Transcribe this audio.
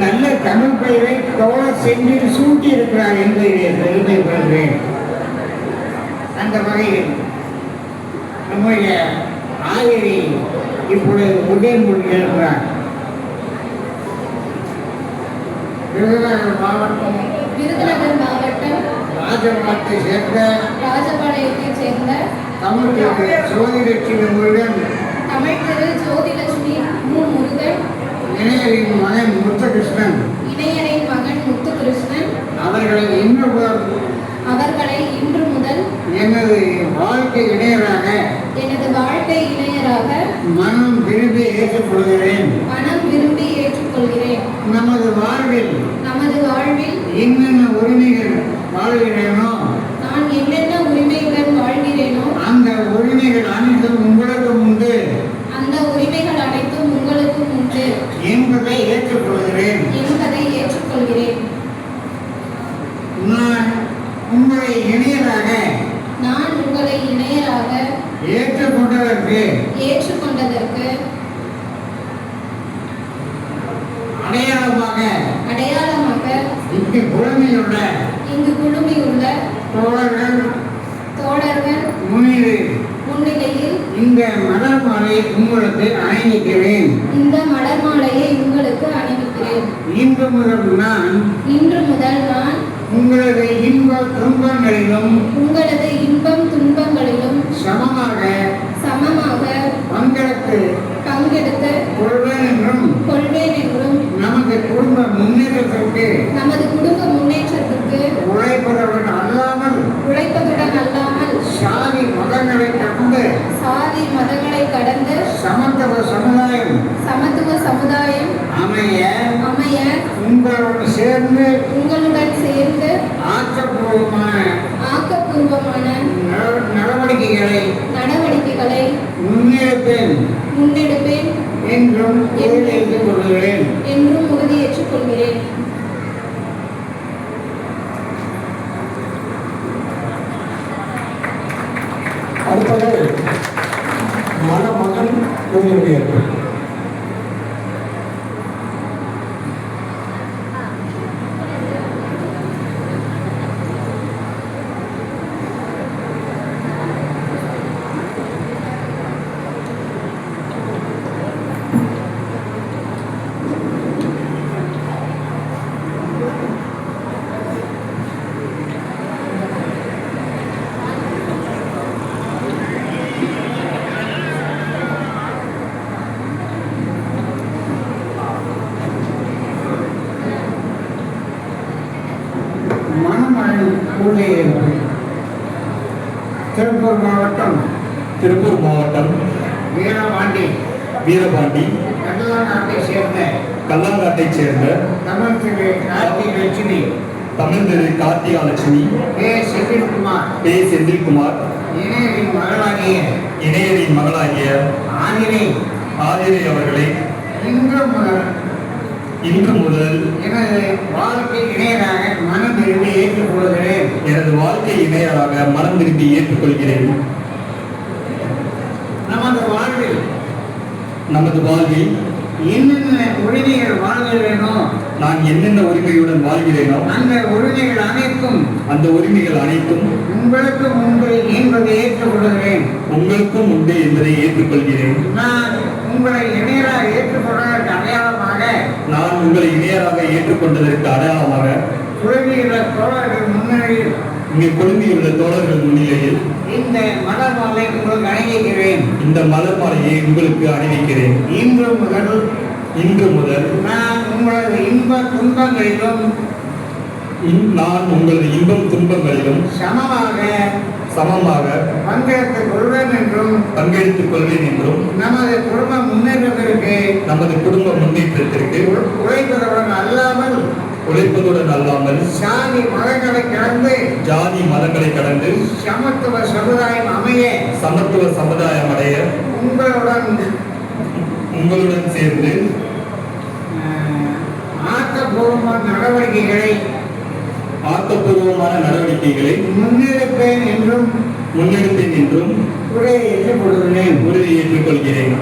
நல்ல தமிழ் பெயரை தோழர் செஞ்சில் சூட்டி இருக்கிறார் என்று பெருமைப்படுகிறேன். அந்த வகையில் நம்முடைய ஆயரை இப்பொழுது உதயம் கொண்டிருக்கிறார். விருதுநகர் மாவட்டம் ராஜபாளையத்தைச் சேர்ந்த தமிழ் ஜோதிலட்சுமி முருகன் முருகன் இணையரின் மகன் முத்துகிருஷ்ணன் அவர்களை இன்று முதல் எனது வாழ்க்கை இணையராக மனம் விரும்பி ஏற்றுக்கொள்கிறேன். நமது வாழ்வில் என்னென்ன உரிமைகள் வாழ்கிறேனோ நான் என்னென்ன உரிமையுடன் வாழ்கிறேனோ அந்த உரிமைகள் அனைத்தும் உங்களுக்கும் உண்டு என்பதை ஏற்றுக்கொள்கிறேன். நான் உங்களை இணையராக ஏற்றுக்கொண்டதற்கு அடையாளமாக இங்கு குழுமியுள்ள தோழர்கள் முன்னிலையில் இந்த மலர் மாலையை உங்களுக்கு அணிவிக்கிறேன். இன்று முதல் நான் உங்களது இன்பம் துன்பங்களிலும் சமமாக பங்கெடுத்து கொள்வேன் என்றும் நமது குடும்ப முன்னேற்றத்திற்கு உழைப்பதுடன் அல்லாமல் சாதி மதங்களை கடந்து சமத்துவ சமுதாயம் அமைய உங்களுடன் சேர்ந்து ஆக்கப்பூர்வமான நடவடிக்கைகளை முன்னெடுப்பேன் என்றும் உறுதியேற்றுக் கொள்கிறேன். அடுத்தது மணமகன் உரிமையேற்பு. திருப்பூர் மாவட்டம் வீரபாண்டி கல்லாங்காட்டைச் சேர்ந்த தமிழ் திரு கார்த்திகா லட்சுமி செந்தில்குமார் இணையரின் மகளாகிய ஆதிரை அவர்களை இன்று முதல் எனது வாழ்க்கை இணையராக மனம் விரும்பி ஏற்றுக்கொள்கிறேன். நமது வாழ்வில் என்னென்ன உரிமைகள் வாழ்கிறேனோ நான் என்னென்ன உரிமையுடன் வாழ்கிறேனோ அந்த உரிமைகள் அனைத்தும் உங்களுக்கும் உண்டு என்பதை ஏற்றுக்கொள்கிறேன். நான் உங்களை இணையராக ஏற்றுக்கொண்டதற்கு அடையாளமாக குழுமியுள்ள தோழர்கள் முன்னிலையில் இந்த மலர் மாலையை உங்களுக்கு அணிவிக்கிறேன். இன்று முதல் நான் உங்களது இன்பம் துன்பங்களிலும் சமமாக பங்கெடுத்துக் கொள்வேன் என்றும் நமது குடும்ப முன்னேற்றத்திற்கு உழைப்பதுடன் அல்லாமல் ஜாதி மதங்களை கடந்து சமத்துவ சமுதாயம் அடைய உங்களுடன் சேர்ந்து ஆக்கப்பூர்வமான நடவடிக்கைகளை முன்னெடுப்பேன் என்றும் உறுதியேற்றுக் கொள்கிறேன்.